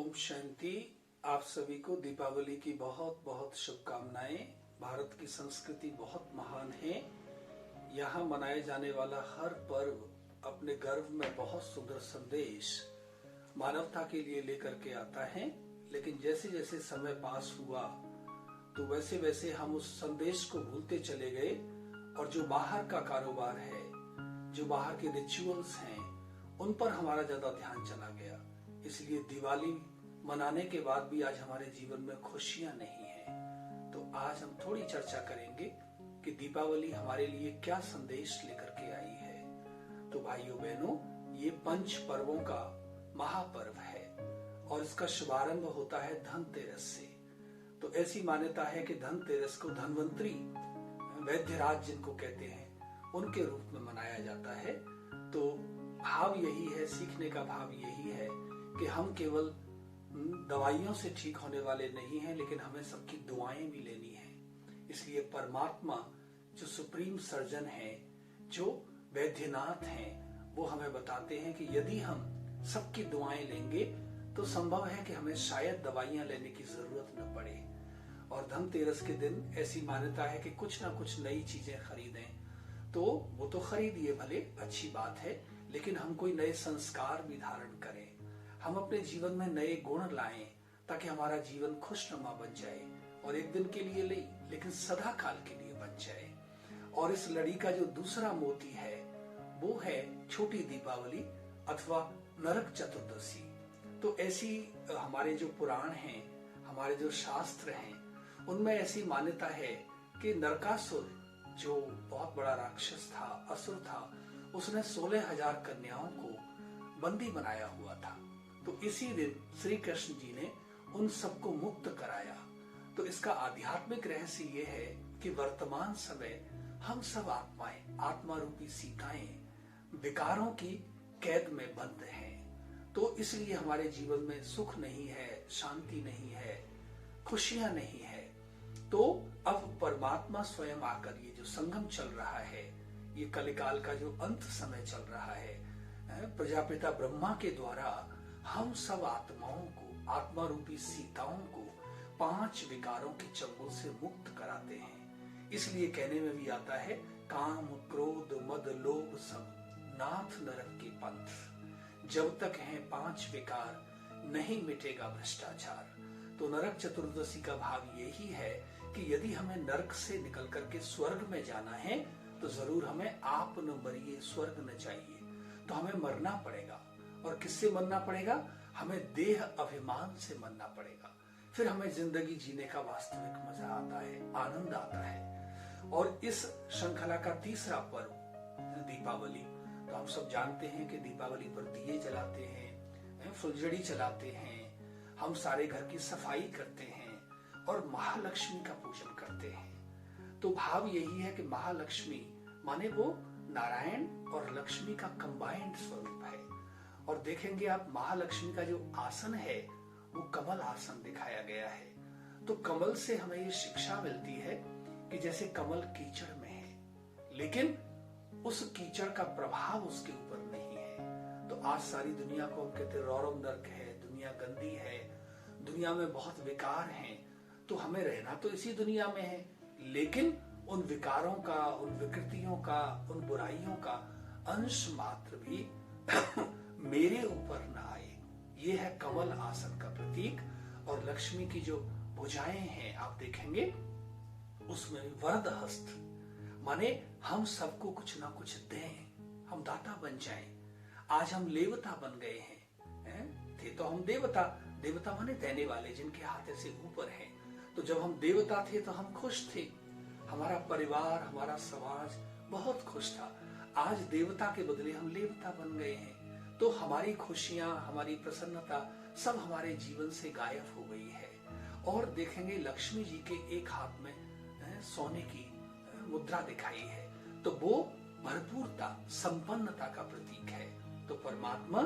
ओम शांति। आप सभी को दीपावली की बहुत बहुत शुभकामनाएं। भारत की संस्कृति बहुत महान है। यहाँ मनाए जाने वाला हर पर्व अपने गर्व में बहुत सुंदर संदेश मानवता के लिए लेकर के आता है। लेकिन जैसे जैसे समय पास हुआ तो वैसे वैसे हम उस संदेश को भूलते चले गए और जो बाहर का कारोबार है, जो बाहर के रिचुअल्स हैं, उन पर हमारा ज्यादा ध्यान चला गया। इसलिए दिवाली मनाने के बाद भी आज हमारे जीवन में खुशियां नहीं हैं। तो आज हम थोड़ी चर्चा करेंगे कि दीपावली हमारे लिए क्या संदेश लेकर के आई है। तो भाइयों बहनों, ये पंच पर्वों का महापर्व है और इसका शुभारंभ होता है धनतेरस से। तो ऐसी मान्यता है कि धनतेरस को धनवंतरी, वैद्यराज जिनको कहते हैं, उनके रूप में मनाया जाता है। तो भाव यही है, सीखने का भाव यही है कि हम केवल दवाइयों से ठीक होने वाले नहीं हैं, लेकिन हमें सबकी दुआएं भी लेनी है। इसलिए परमात्मा जो सुप्रीम सर्जन है, जो वैद्यनाथ हैं, वो हमें बताते हैं कि यदि हम सबकी दुआएं लेंगे तो संभव है कि हमें शायद दवाइयां लेने की जरूरत न पड़े। और धनतेरस के दिन ऐसी मान्यता है कि कुछ ना कुछ नई चीजें खरीदें। तो वो तो खरीदिए, भले अच्छी बात है, लेकिन हम कोई नए संस्कार भी धारण करें। हम अपने जीवन में नए गुण लाएं ताकि हमारा जीवन खुशनुमा बन जाए और एक दिन के लिए नहीं, लेकिन सदा काल के लिए बन जाए। और इस लड़ी का जो दूसरा मोती है वो है छोटी दीपावली अथवा नरक चतुर्दशी। तो ऐसी हमारे जो पुराण हैं, हमारे जो शास्त्र हैं, उनमें ऐसी मान्यता है कि नरकासुर जो बहुत बड़ा राक्षस था, असुर था, उसने 16,000 कन्याओं को बंदी बनाया हुआ था। तो इसी दिन श्री कृष्ण जी ने उन सबको मुक्त कराया। तो इसका आध्यात्मिक रहस्य ये है कि वर्तमान समय हम सब आत्माएं, आत्मा रूपी सीताएं विकारों की कैद में बंद हैं। तो इसलिए हमारे जीवन में सुख नहीं है, शांति नहीं है, खुशियां नहीं है। तो अब परमात्मा स्वयं आकर, ये जो संगम चल रहा है, ये कलिकाल का जो अंत समय चल रहा है, प्रजापिता ब्रह्मा के द्वारा हम सब आत्माओं को, आत्मा रूपी सीताओं को 5 विकारों के चंगुल से मुक्त कराते हैं। इसलिए कहने में भी आता है, काम क्रोध मद लोभ सब नाथ नरक के पंथ। जब तक हैं 5 विकार नहीं मिटेगा भ्रष्टाचार। तो नरक चतुर्दशी का भाव यही है कि यदि हमें नरक से निकल करके स्वर्ग में जाना है तो जरूर हमें आप न मरिए स्वर्ग न चाहिए। तो हमें मरना पड़ेगा। और किससे मरना पड़ेगा? हमें देह अभिमान से मरना पड़ेगा। फिर हमें जिंदगी जीने का वास्तविक मजा आता है, आनंद आता है। और इस श्रृंखला का तीसरा पर्व दीपावली, तो हम सब जानते हैं कि दीपावली पर दिए जलाते हैं, फुलझड़ी चलाते हैं, हम सारे घर की सफाई करते हैं और महालक्ष्मी का पूजन करते हैं। तो भाव यही है कि महालक्ष्मी माने वो नारायण और लक्ष्मी का कंबाइंड स्वरूप है। और देखेंगे आप, महालक्ष्मी का जो आसन है वो कमल आसन दिखाया गया है। तो कमल से हमें ये शिक्षा मिलती है कि जैसे कमल कीचड़ में है, लेकिन उस कीचड़ का प्रभाव उसके ऊपर नहीं है। तो आज सारी दुनिया को हम कहते रौरव नर्क है, दुनिया गंदी है, दुनिया में बहुत विकार हैं। तो हमें रहना तो इसी दुनिया में है, लेकिन उन विकारों का, उन विकृतियों का, उन बुराइयों का अंश मात्र भी मेरे ऊपर न आए। ये है कमल आसन का प्रतीक। और लक्ष्मी की जो भुजाएं हैं आप देखेंगे, उसमें वरद हस्त, माने हम सबको कुछ ना कुछ दें, हम दाता बन जाएं। आज हम लेवता बन गए हैं, थे तो हम देवता। देवता माने देने वाले, जिनके हाथ से ऊपर हैं। तो जब हम देवता थे तो हम खुश थे, हमारा परिवार, हमारा समाज बहुत खुश था। आज देवता के बदले हम लेवता बन गए हैं। तो हमारी खुशियां, हमारी प्रसन्नता सब हमारे जीवन से गायब हो गई है। और देखेंगे लक्ष्मी जी के एक हाथ में सोने की मुद्रा दिखाई है, तो वो भरपूरता, संपन्नता का प्रतीक है। तो परमात्मा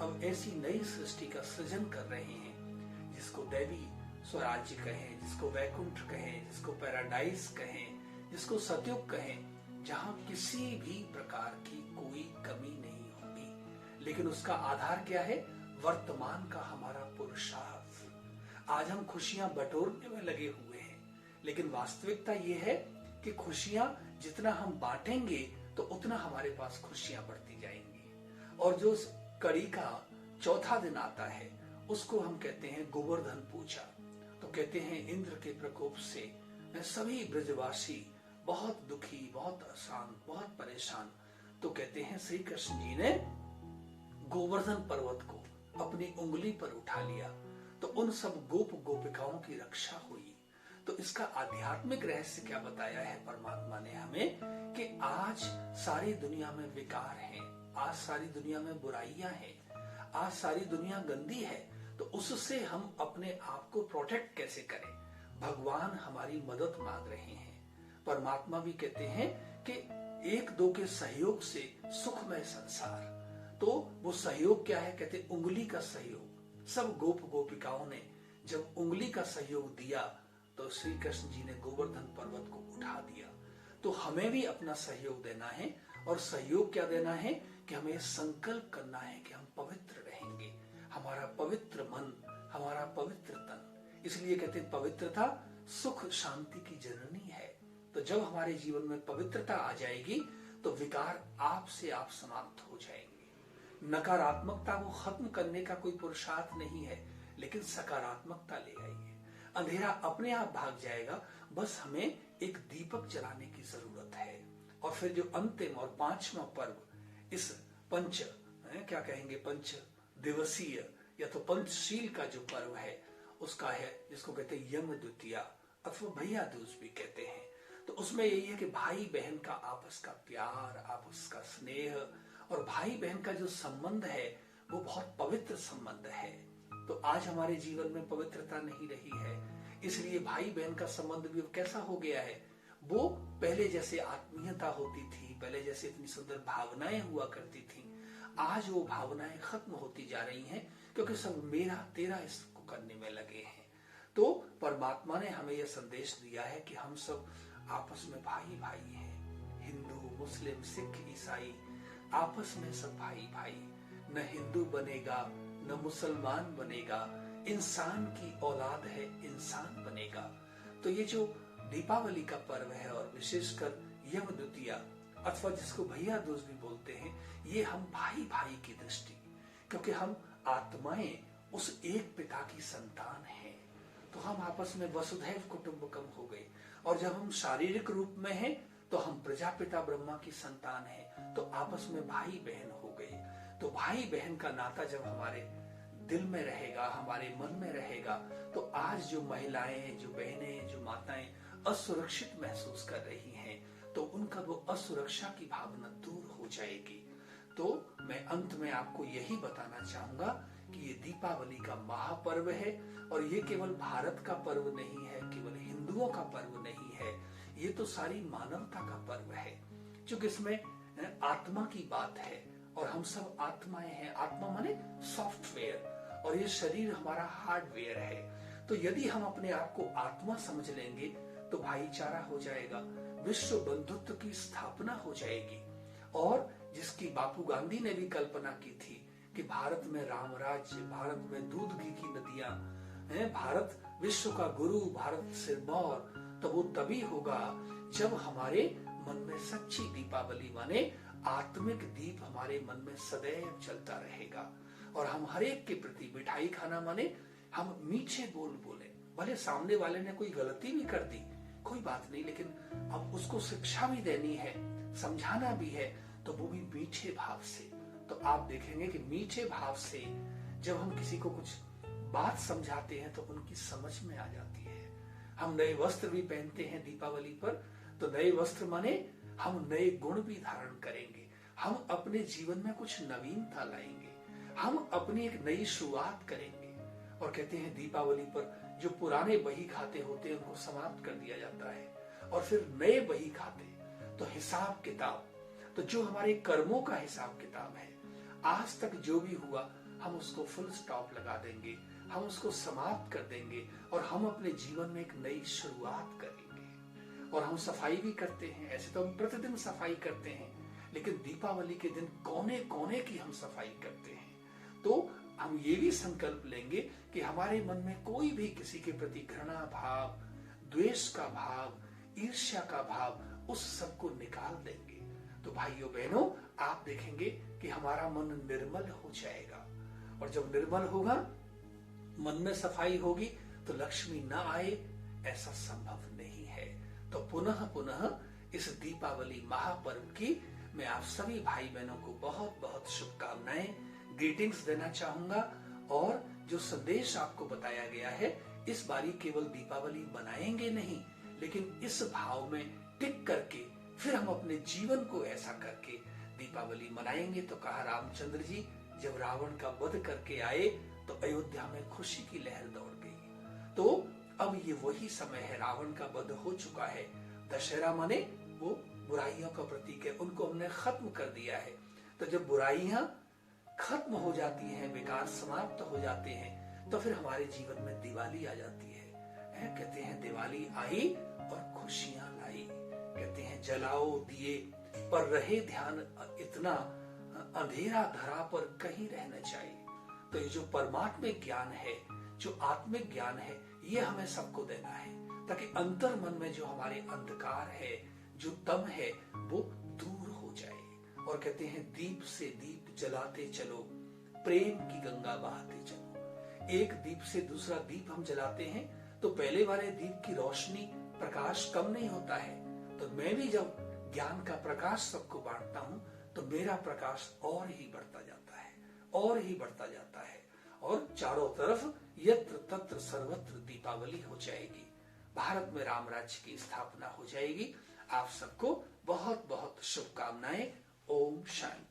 अब ऐसी नई सृष्टि का सृजन कर रहे हैं, जिसको दैवी स्वराज्य कहें, जिसको वैकुंठ कहें, जिसको पैराडाइज कहें, जिसको सतयुग कहें, जहां किसी भी प्रकार की कोई कमी नहीं होगी। लेकिन उसका आधार क्या है? वर्तमान का हमारा पुरुषार्थ। आज हम खुशियां बटोरने में लगे हुए हैं, लेकिन वास्तविकता ये है कि खुशियां जितना हम बांटेंगे तो उतना हमारे पास खुशियां बढ़ती जाएंगी। और जो कड़ी का चौथा दिन आता है उसको हम कहते हैं गोवर्धन पूजा। तो कहते हैं इंद्र के प्रकोप से सभी ब्रजवासी बहुत दुखी, बहुत अशांत, बहुत परेशान। तो कहते हैं श्री कृष्ण जी ने गोवर्धन पर्वत को अपनी उंगली पर उठा लिया तो उन सब गोप गोपिकाओं की रक्षा हुई। तो इसका आध्यात्मिक रहस्य क्या बताया है परमात्मा ने हमें कि आज सारी दुनिया में विकार है, आज सारी दुनिया में बुराइयां हैं, आज सारी दुनिया गंदी है। तो उससे हम अपने आप को प्रोटेक्ट कैसे करें? भगवान हमारी मदद मांग रहे हैं। परमात्मा भी कहते हैं कि एक दो के सहयोग से सुखमय संसार। तो वो सहयोग क्या है? कहते उंगली का सहयोग। सब गोप गोपिकाओं ने जब उंगली का सहयोग दिया तो श्री कृष्ण जी ने गोवर्धन पर्वत को उठा दिया। तो हमें भी अपना सहयोग देना है। और सहयोग क्या देना है कि हमें संकल्प करना है कि हम पवित्र रहेंगे, हमारा पवित्र मन, हमारा पवित्र तन। इसलिए कहते हैं पवित्रता सुख शांति की जननी है। तो जब हमारे जीवन में पवित्रता आ जाएगी तो विकार आप से आप समाप्त हो जाएंगे। नकारात्मकता को खत्म करने का कोई पुरुषार्थ नहीं है, लेकिन सकारात्मकता ले आइए। अंधेरा अपने आप भाग जाएगा, बस हमें एक दीपक जलाने की जरूरत है। और फिर जो अंतिम और पांचवा पर्व इस क्या कहेंगे, पंच दिवसीय या तो पंचशील का जो पर्व है उसका है, जिसको कहते हैं यम द्वितीया अथवा भैया दूज भी कहते हैं। तो उसमें यही है कि भाई बहन का आपस का प्यार, आपस का स्नेह और भाई बहन का जो संबंध है वो बहुत पवित्र संबंध है। तो आज हमारे जीवन में पवित्रता नहीं रही है, इसलिए भाई बहन का संबंध भी कैसा हो गया है? वो पहले जैसे आत्मीयता होती थी, पहले जैसे इतनी सुंदर भावनाएं हुआ करती थी, आज वो भावनाएं खत्म होती जा रही हैं, क्योंकि सब मेरा तेरा इसको करने में लगे हैं। तो परमात्मा ने हमें यह संदेश दिया है कि हम सब आपस में भाई भाई हैं। हिंदू, मुस्लिम, सिख, ईसाई आपस में सब भाई भाई। न हिंदू बनेगा न मुसलमान बनेगा, इंसान की औलाद है इंसान बनेगा। तो ये जो दीपावली का पर्व है और विशेषकर यम द्वितीया अथवा जिसको भैया दूज भी बोलते हैं, ये हम भाई भाई की दृष्टि, क्योंकि हम आत्माएं उस एक पिता की संतान हैं। तो हम आपस में वसुधैव कुटुंबकम हो गए। और जब हम शारीरिक रूप में हैं तो हम प्रजापिता ब्रह्मा की संतान हैं, तो आपस में भाई बहन हो गए। तो भाई बहन का नाता जब हमारे दिल में रहेगा, हमारे मन में रहेगा, तो आज जो महिलाएं, जो बहनें, जो माताएं असुरक्षित महसूस कर रही हैं, तो उनका वो असुरक्षा की भावना दूर हो जाएगी। तो मैं अंत में आपको यही बताना चाहूंगा कि ये दीपावली का महापर्व है और ये केवल भारत का पर्व नहीं है, केवल हिंदुओं का पर्व नहीं है, ये तो सारी मानवता का पर्व है, क्योंकि इसमें आत्मा की बात है और हम सब आत्माएं हैं। आत्मा माने सॉफ्टवेयर और ये शरीर हमारा हार्डवेयर है। तो यदि हम अपने आप को आत्मा समझ लेंगे तो भाईचारा हो जाएगा, विश्व बंधुत्व की स्थापना हो जाएगी। और जिसकी बापू गांधी ने भी कल्पना की थी कि भारत में राम राज्य, भारत में दूध घी की नदियां, भारत विश्व का गुरु, भारत सिरमौर, तो वो तभी होगा जब हमारे मन में सच्ची दीपावली माने आत्मिक दीप हमारे मन में सदैव चलता रहेगा। और हम हर एक के प्रति मिठाई खाना माने हम मीठे बोल बोले, भले सामने वाले ने कोई गलती भी कर दी, कोई बात नहीं, लेकिन अब उसको शिक्षा भी देनी है, समझाना भी है, तो वो भी मीठे भाव से। तो आप देखेंगे कि मीठे भाव से जब हम किसी को कुछ बात समझाते हैं तो उनकी समझ में आ जाती है। हम नए वस्त्र भी पहनते हैं दीपावली पर, तो नए वस्त्र माने हम नए गुण भी धारण करेंगे, हम अपने जीवन में कुछ नवीनता लाएंगे, हम अपनी एक नई शुरुआत करेंगे। और कहते हैं दीपावली पर जो पुराने बही खाते होते हैं उनको समाप्त कर दिया जाता है और फिर नए बही खाते। तो हिसाब किताब, तो जो हमारे कर्मों का हिसाब किताब है, आज तक जो भी हुआ हम उसको फुल स्टॉप लगा देंगे, हम उसको समाप्त कर देंगे और हम अपने जीवन में एक नई शुरुआत करेंगे। और हम सफाई भी करते हैं, ऐसे तो हम प्रतिदिन सफाई करते हैं, लेकिन दीपावली के दिन कोने कोने की हम सफाई करते हैं। तो हम ये भी संकल्प लेंगे कि हमारे मन में कोई भी किसी के प्रति घृणा भाव, द्वेष का भाव, ईर्ष्या का भाव, उस सब को निकाल देंगे। तो भाइयों बहनों, आप देखेंगे कि हमारा मन निर्मल हो जाएगा। और जब निर्मल होगा, मन में सफाई होगी, तो लक्ष्मी न आए ऐसा संभव नहीं है। तो पुनः पुनः इस दीपावली महापर्व की मैं आप सभी भाई बहनों को बहुत बहुत शुभकामनाएं, ग्रीटिंग्स देना चाहूंगा। और जो संदेश आपको बताया गया है, इस बारी केवल दीपावली मनाएंगे नहीं, लेकिन इस भाव में टिक करके फिर हम अपने जीवन को ऐसा करके दीपावली मनाएंगे। तो कहा रामचंद्र जी जब रावण का वध करके आए तो अयोध्या में खुशी की लहर दौड़ गई। तो अब ये वही समय है, रावण का वध हो चुका है। दशहरा माने वो बुराइयों का प्रतीक है, उनको हमने खत्म कर दिया है। तो जब बुराइयां खत्म हो जाती हैं, विकार समाप्त हो जाते हैं, तो फिर हमारे जीवन में दिवाली आ जाती है। कहते हैं दिवाली आई और खुशियां लाई। कहते हैं जलाओ दिए पर रहे ध्यान, इतना अंधेरा धरा पर कहीं रहना चाहिए। तो ये जो परमात्मिक ज्ञान है, जो आत्मिक ज्ञान है, ये हमें सबको देना है, ताकि अंतर मन में जो हमारे अंधकार है, जो तम है, वो दूर हो जाए। और कहते हैं दीप से दीप जलाते चलो, प्रेम की गंगा बहाते चलो। एक दीप से दूसरा दीप हम जलाते हैं तो पहले वाले दीप की रोशनी, प्रकाश कम नहीं होता है। तो मैं भी जब ज्ञान का प्रकाश सबको बांटता हूं तो मेरा प्रकाश और ही बढ़ता जाता है, और ही बढ़ता जाता है। और चारों तरफ यत्र तत्र सर्वत्र दीपावली हो जाएगी। भारत में राम राज्य की स्थापना हो जाएगी। आप सबको बहुत बहुत शुभकामनाएं। ओम शांति।